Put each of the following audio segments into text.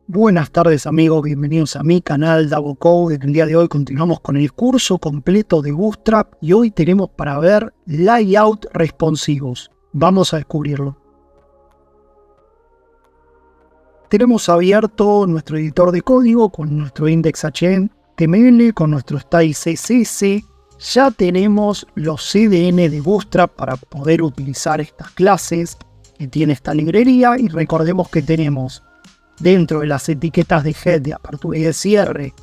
Buenas tardes amigos, bienvenidos a mi canal Davo Code. En el día de hoy continuamos con el curso completo de Bootstrap y hoy tenemos para ver layout responsivos. Vamos a descubrirlo. Tenemos abierto nuestro editor de código con nuestro index.html, con nuestro style CSS. Ya tenemos los CDN de Bootstrap para poder utilizar estas clases que tiene esta librería, y recordemos que tenemos dentro de las etiquetas de head, de apertura y de cierre,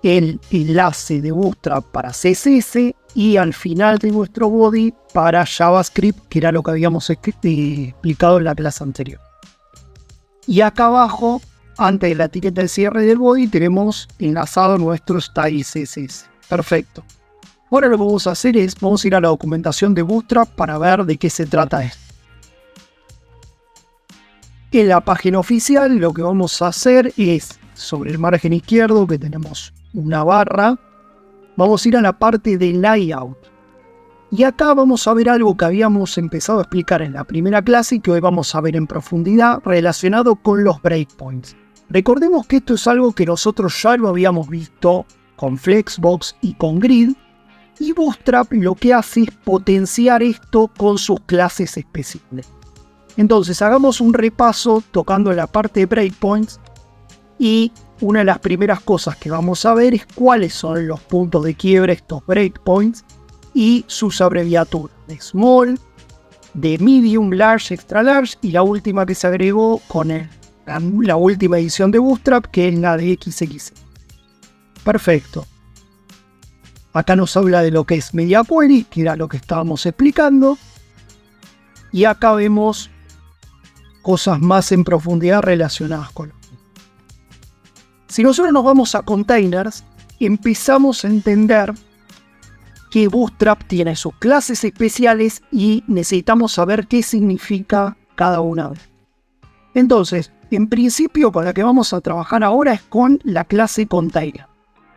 el enlace de Bootstrap para CSS y al final de nuestro body para JavaScript, que era lo que habíamos explicado en la clase anterior. Y acá abajo, antes de la etiqueta de cierre del body, tenemos enlazado nuestro style CSS. Perfecto. Ahora lo que vamos a hacer es, vamos a ir a la documentación de Bootstrap para ver de qué se trata esto. En la página oficial lo que vamos a hacer es, sobre el margen izquierdo que tenemos una barra, vamos a ir a la parte de layout. Y acá vamos a ver algo que habíamos empezado a explicar en la primera clase y que hoy vamos a ver en profundidad relacionado con los breakpoints. Recordemos que esto es algo que nosotros ya lo habíamos visto con Flexbox y con Grid, y Bootstrap lo que hace es potenciar esto con sus clases especiales. Entonces hagamos un repaso tocando la parte de breakpoints, y una de las primeras cosas que vamos a ver es cuáles son los puntos de quiebre, estos breakpoints, y sus abreviaturas de small, de medium, large, extra large, y la última que se agregó con la última edición de Bootstrap, que es la de XXL. Perfecto. Acá nos habla de lo que es Media Query, que era lo que estábamos explicando, y acá vemos cosas más en profundidad relacionadas con lo mismo. Si nosotros nos vamos a containers, empezamos a entender que Bootstrap tiene sus clases especiales y necesitamos saber qué significa cada una de ellas. Entonces, en principio con la que vamos a trabajar ahora es con la clase container.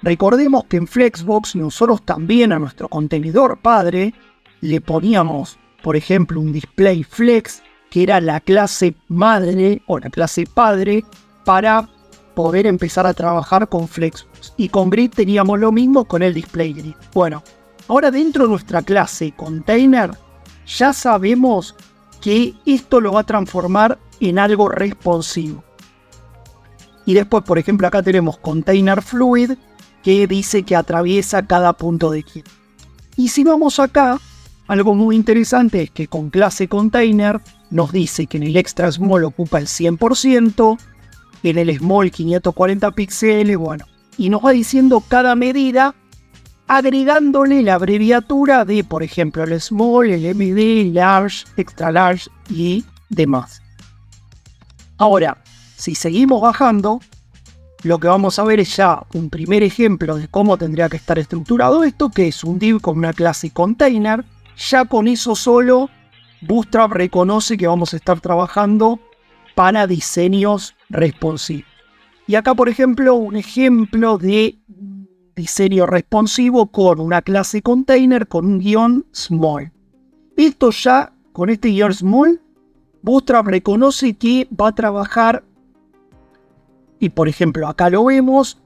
Recordemos que en Flexbox nosotros también a nuestro contenedor padre le poníamos, por ejemplo, un display flex, que era la clase madre o la clase padre para poder empezar a trabajar con Flexbox. Y con Grid teníamos lo mismo con el display Grid. Bueno, ahora dentro de nuestra clase container ya sabemos que esto lo va a transformar en algo responsivo. Y después, por ejemplo, acá tenemos container fluid, que dice que atraviesa cada punto de quiebre. Y si vamos acá, algo muy interesante es que con clase container nos dice que en el extra small ocupa el 100%, en el small 540 píxeles, bueno, y nos va diciendo cada medida, agregándole la abreviatura de, por ejemplo, el small, el MD, large, extra large y demás. Ahora, si seguimos bajando, lo que vamos a ver es ya un primer ejemplo de cómo tendría que estar estructurado esto, que es un div con una clase container. Ya con eso solo, Bootstrap reconoce que vamos a estar trabajando para diseños responsivos. Y acá, por ejemplo, un ejemplo de diseño responsivo con una clase container con un guión small. Esto ya, con este guión small, Bootstrap reconoce que va a trabajar, y por ejemplo acá lo vemos,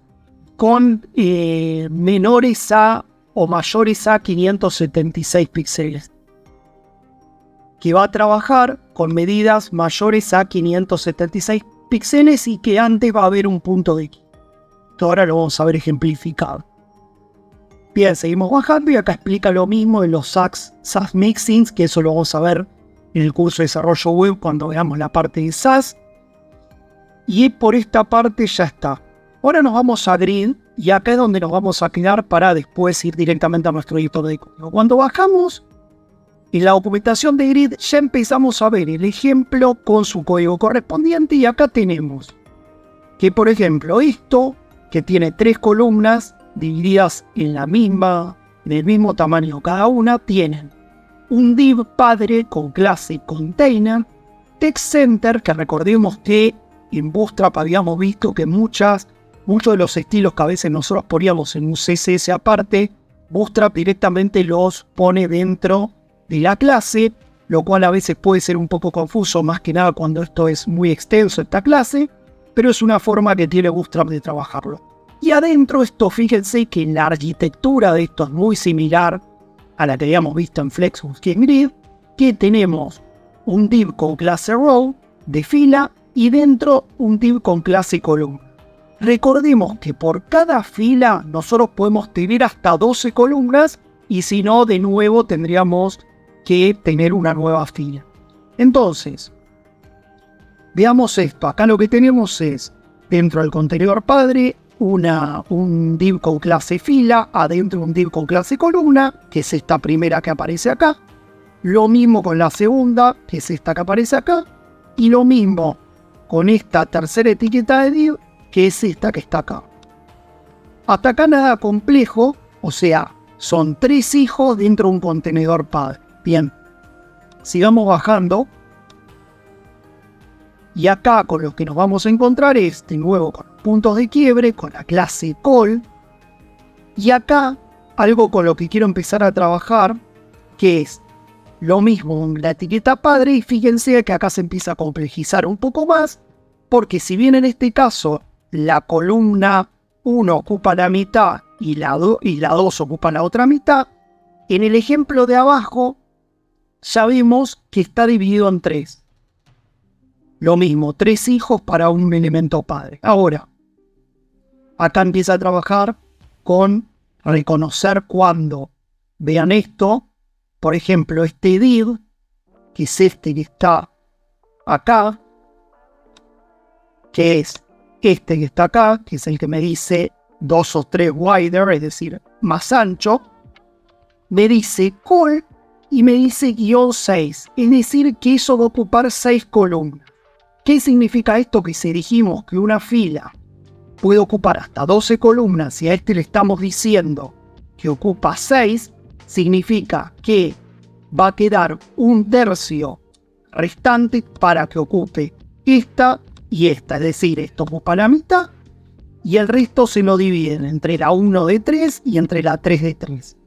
con menores a o mayores a 576 píxeles. Que va a trabajar con medidas mayores a 576 píxeles y que antes va a haber un punto de quiebre. Ahora lo vamos a ver ejemplificado. Bien, seguimos bajando y acá explica lo mismo en los SAS Mixins, que eso lo vamos a ver en el curso de desarrollo web cuando veamos la parte de SAS. Y por esta parte ya está. Ahora nos vamos a Grid y acá es donde nos vamos a quedar para después ir directamente a nuestro editor de código. Cuando bajamos, en la documentación de Grid ya empezamos a ver el ejemplo con su código correspondiente, y acá tenemos que, por ejemplo, esto que tiene 3 columnas divididas en el mismo tamaño cada una, tienen un div padre con clase container, text center, que recordemos que en Bootstrap habíamos visto que muchos de los estilos que a veces nosotros poníamos en un CSS aparte, Bootstrap directamente los pone dentro de la clase, lo cual a veces puede ser un poco confuso, más que nada cuando esto es muy extenso, esta clase. pero es una forma que tiene Bootstrap de trabajarlo. Y adentro esto, fíjense que la arquitectura de esto es muy similar a la que habíamos visto en Flexbox y en Grid, que tenemos un div con clase row de fila y dentro un div con clase columna. Recordemos que por cada fila nosotros podemos tener hasta 12 columnas y si no, de nuevo tendríamos que tener una nueva fila. Entonces, veamos esto. Acá lo que tenemos es, dentro del contenedor padre, un div con clase fila, adentro un div con clase columna, que es esta primera que aparece acá. Lo mismo con la segunda, que es esta que aparece acá. Y lo mismo con esta tercera etiqueta de div, que es esta que está acá. Hasta acá nada complejo, o sea, son 3 hijos dentro de un contenedor padre. Bien, sigamos bajando. Y acá con lo que nos vamos a encontrar es, de nuevo, con puntos de quiebre, con la clase call. Y acá, algo con lo que quiero empezar a trabajar, que es lo mismo con la etiqueta padre. Y fíjense que acá se empieza a complejizar un poco más, porque si bien en este caso la columna 1 ocupa la mitad y la 2 ocupa la otra mitad, en el ejemplo de abajo ya vemos que está dividido en 3. Lo mismo, 3 hijos para un elemento padre. Ahora, acá empieza a trabajar con reconocer cuando vean esto. Por ejemplo, este div, que es este que está acá, que es este que está acá, que es el que me dice 2 o 3 wider, es decir, más ancho, me dice call y me dice -6, es decir, que eso va a ocupar 6 columnas. ¿Qué significa esto? Que si dijimos que una fila puede ocupar hasta 12 columnas y a este le estamos diciendo que ocupa 6, significa que va a quedar un tercio restante para que ocupe esta y esta. Es decir, esto ocupa la mitad y el resto se lo dividen entre la 1 de 3 y entre la 3 de 3.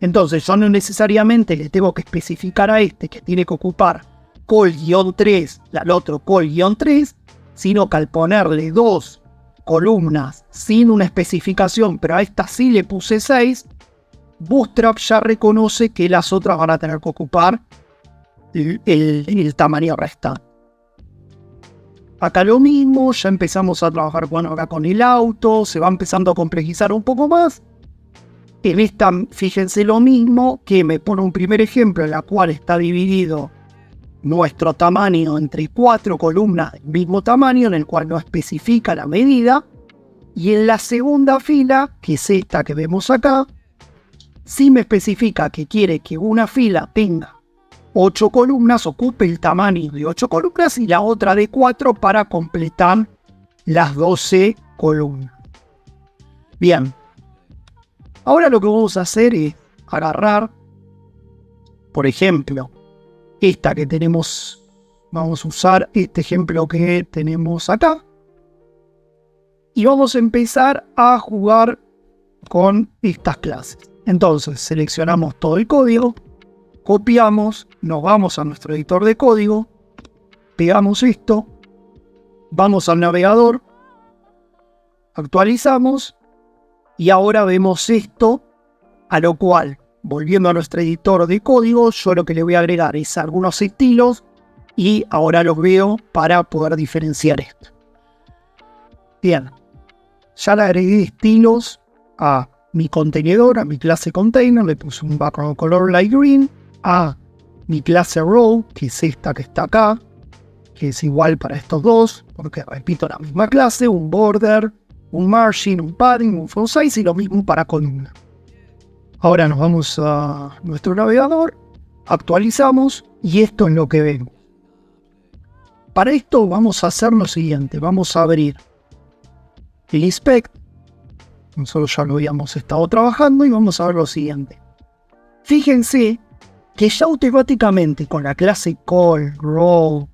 Entonces yo no necesariamente le tengo que especificar a este que tiene que ocupar col-3 y al otro col-3, sino que al ponerle 2 columnas sin una especificación, pero a esta sí le puse 6, Bootstrap ya reconoce que las otras van a tener que ocupar el tamaño restante. Acá lo mismo, ya empezamos a trabajar acá con el auto, se va empezando a complejizar un poco más. En esta, fíjense lo mismo, que me pone un primer ejemplo en la cual está dividido nuestro tamaño entre 4 columnas del mismo tamaño, en el cual no especifica la medida. Y en la segunda fila, que es esta que vemos acá, sí me especifica que quiere que una fila tenga 8 columnas, ocupe el tamaño de 8 columnas y la otra de 4 para completar las 12 columnas. Bien. Ahora lo que vamos a hacer es agarrar, por ejemplo, esta que tenemos, vamos a usar este ejemplo que tenemos acá. Y vamos a empezar a jugar con estas clases. Entonces seleccionamos todo el código, copiamos, nos vamos a nuestro editor de código, pegamos esto, vamos al navegador, actualizamos y ahora vemos esto, a lo cual, volviendo a nuestro editor de código, yo lo que le voy a agregar es algunos estilos y ahora los veo para poder diferenciar esto. Bien, ya le agregué estilos a mi contenedor, a mi clase container, le puse un background color light green, a mi clase row, que es esta que está acá, que es igual para estos dos, porque repito la misma clase, un border, un margin, un padding, un font size y lo mismo para columna. Ahora nos vamos a nuestro navegador, actualizamos y esto es lo que vemos. Para esto vamos a hacer lo siguiente, vamos a abrir el inspect, nosotros ya lo habíamos estado trabajando y vamos a ver lo siguiente. Fíjense que ya automáticamente con la clase call, row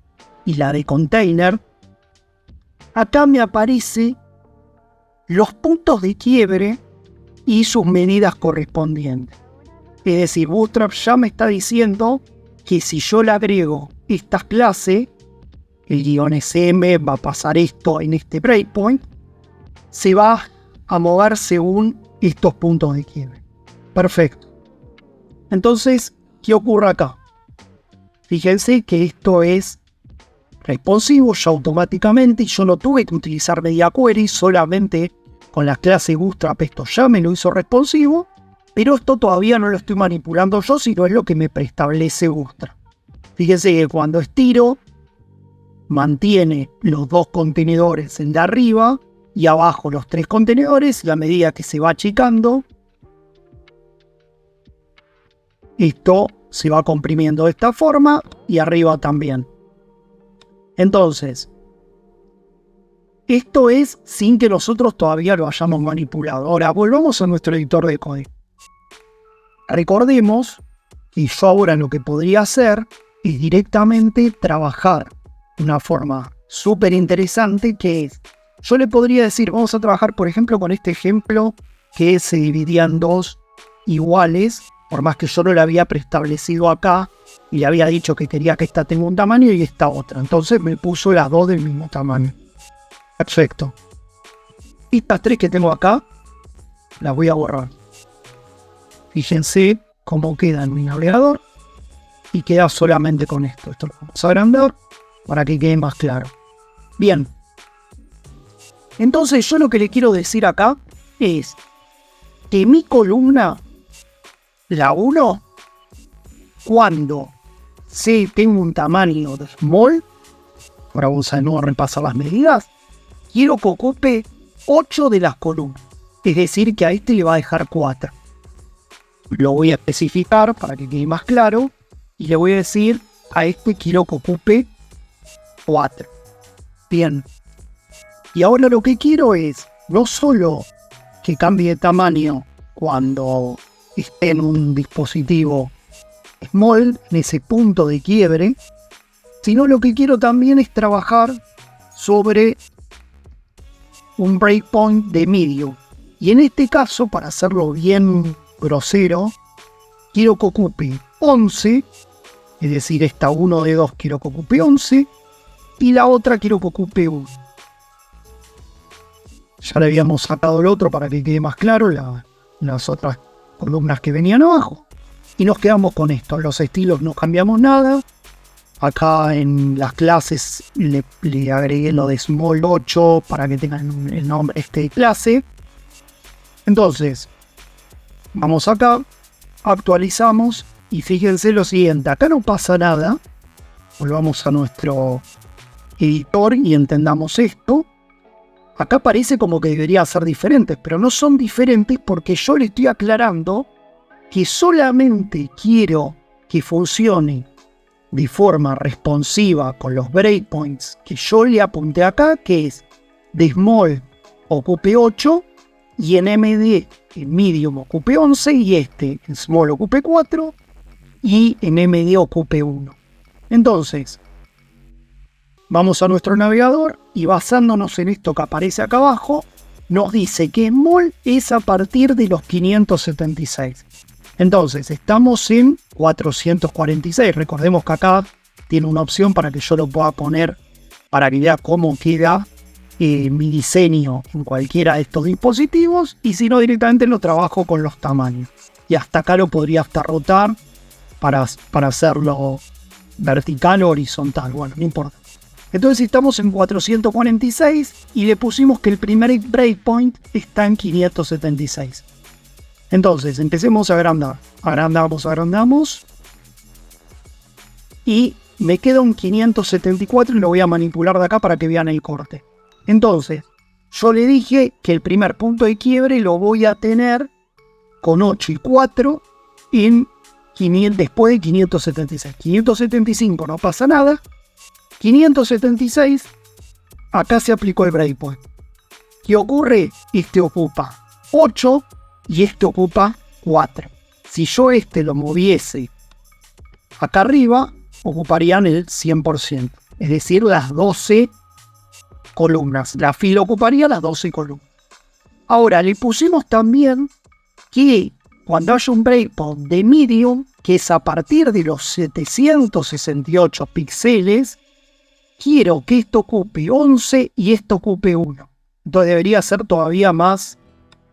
y la de container, acá me aparece los puntos de quiebre y sus medidas correspondientes. Es decir, Bootstrap ya me está diciendo que si yo le agrego estas clases, el guión SM va a pasar esto en este breakpoint, se va a mover según estos puntos de quiebre. Perfecto. Entonces, ¿qué ocurre acá? Fíjense que esto es responsivo ya automáticamente y yo no tuve que utilizar media query, solamente con las clases Bootstrap esto ya me lo hizo responsivo, pero esto todavía no lo estoy manipulando yo, sino es lo que me preestablece Bootstrap. Fíjense que cuando estiro, mantiene los dos contenedores, el de arriba y abajo los tres contenedores, y a medida que se va achicando, esto se va comprimiendo de esta forma y arriba también. Entonces, esto es sin que nosotros todavía lo hayamos manipulado. Ahora, volvamos a nuestro editor de código. Recordemos que yo ahora lo que podría hacer es directamente trabajar de una forma súper interesante, que es, yo le podría decir, vamos a trabajar por ejemplo con este ejemplo que se dividía en dos iguales, por más que yo no lo había preestablecido acá y le había dicho que quería que esta tenga un tamaño y esta otra. Entonces me puso las dos del mismo tamaño. Perfecto. Estas tres que tengo acá las voy a borrar. Fíjense cómo queda en mi navegador y queda solamente con esto. Esto lo vamos a agrandar para que quede más claro. Bien. Entonces yo lo que le quiero decir acá es que mi columna, la 1, cuando tengo un tamaño de small, ahora vamos a de nuevo repasar las medidas, quiero que ocupe 8 de las columnas. Es decir, que a este le va a dejar 4. Lo voy a especificar para que quede más claro y le voy a decir a este quiero que ocupe 4. Bien. Y ahora lo que quiero es no solo que cambie de tamaño cuando esté en un dispositivo small, en ese punto de quiebre, sino lo que quiero también es trabajar sobre un breakpoint de medium. Y en este caso, para hacerlo bien grosero, quiero que ocupe 11, es decir, esta 1 de 2 quiero que ocupe 11 y la otra quiero que ocupe 1. Ya le habíamos sacado el otro para que quede más claro las otras columnas que venían abajo. Y nos quedamos con esto. Los estilos no cambiamos nada. Acá en las clases le agregué lo de Small 8 para que tengan el nombre de clase. Entonces, vamos acá, actualizamos y fíjense lo siguiente. Acá no pasa nada. Volvamos a nuestro editor y entendamos esto. Acá parece como que deberían ser diferentes, pero no son diferentes porque yo le estoy aclarando que solamente quiero que funcione de forma responsiva con los breakpoints que yo le apunté acá, que es de small ocupe 8 y en MD en medium ocupe 11 y en small ocupe 4 y en MD ocupe 1. Entonces, vamos a nuestro navegador y basándonos en esto que aparece acá abajo, nos dice que small es a partir de los 576. Entonces, estamos en 446. Recordemos que acá tiene una opción para que yo lo pueda poner para que vea cómo queda mi diseño en cualquiera de estos dispositivos. Y si no, directamente lo trabajo con los tamaños. Y hasta acá lo podría hasta rotar para hacerlo vertical o horizontal. Bueno, no importa. Entonces estamos en 446 y le pusimos que el primer breakpoint está en 576. Entonces, empecemos a agrandar. Agrandamos. Y me queda un 574 y lo voy a manipular de acá para que vean el corte. Entonces, yo le dije que el primer punto de quiebre lo voy a tener con 8 y 4 después de 576. 575 no pasa nada. 576, acá se aplicó el breakpoint. ¿Qué ocurre? Este ocupa 8 y este ocupa 4. Si yo lo moviese acá arriba, ocuparían el 100%. Es decir, las 12 columnas. La fila ocuparía las 12 columnas. Ahora, le pusimos también que cuando haya un breakpoint de medium, que es a partir de los 768 píxeles, quiero que esto ocupe 11 y esto ocupe 1. Entonces debería ser todavía más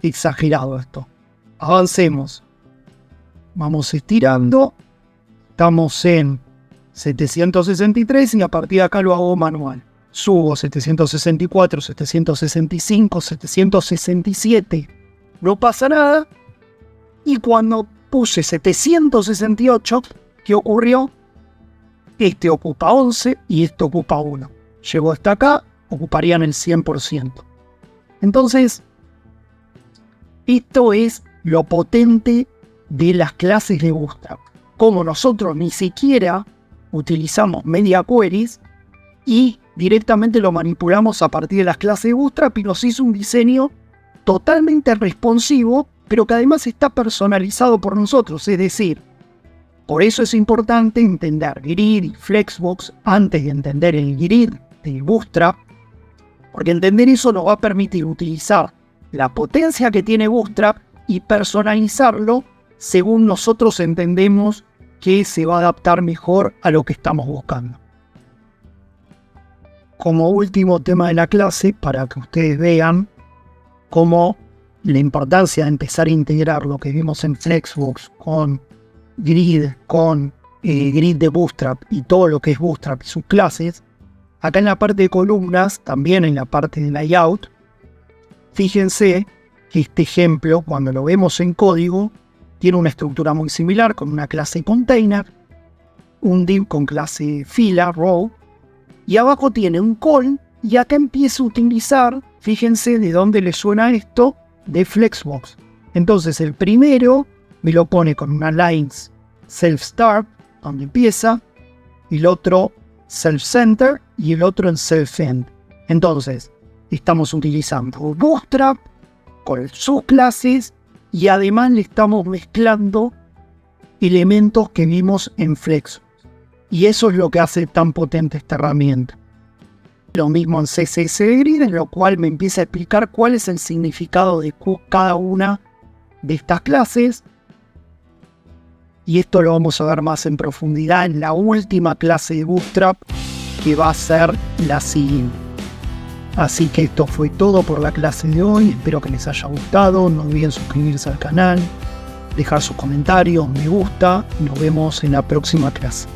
exagerado esto. Avancemos. Vamos estirando. Estamos en 763 y a partir de acá lo hago manual. Subo 764, 765, 767. No pasa nada. Y cuando puse 768, ¿qué ocurrió? Este ocupa 11 y este ocupa 1. Llegó hasta acá, ocuparían el 100%. Entonces, esto es lo potente de las clases de Bootstrap. Como nosotros ni siquiera utilizamos media queries y directamente lo manipulamos a partir de las clases de Bootstrap y nos hizo un diseño totalmente responsivo, pero que además está personalizado por nosotros. Es decir, por eso es importante entender Grid y Flexbox antes de entender el Grid de Bootstrap, porque entender eso nos va a permitir utilizar la potencia que tiene Bootstrap y personalizarlo según nosotros entendemos que se va a adaptar mejor a lo que estamos buscando. Como último tema de la clase, para que ustedes vean cómo la importancia de empezar a integrar lo que vimos en Flexbox con Grid, con Grid de Bootstrap y todo lo que es Bootstrap y sus clases, acá en la parte de columnas, también en la parte de layout, fíjense que este ejemplo, cuando lo vemos en código, tiene una estructura muy similar con una clase container, un div con clase fila, row, y abajo tiene un call, y acá empieza a utilizar, fíjense de dónde le suena esto, de Flexbox. Entonces el primero me lo pone con una lines self-start, donde empieza, y el otro self-center, y el otro en self-end. Entonces, estamos utilizando Bootstrap con sus clases, y además le estamos mezclando elementos que vimos en Flexbox. Y eso es lo que hace tan potente esta herramienta. Lo mismo en CSS Grid, en lo cual me empieza a explicar cuál es el significado de cada una de estas clases. Y esto lo vamos a ver más en profundidad en la última clase de Bootstrap, que va a ser la siguiente. Así que esto fue todo por la clase de hoy. Espero que les haya gustado. No olviden suscribirse al canal, dejar sus comentarios, me gusta. Nos vemos en la próxima clase.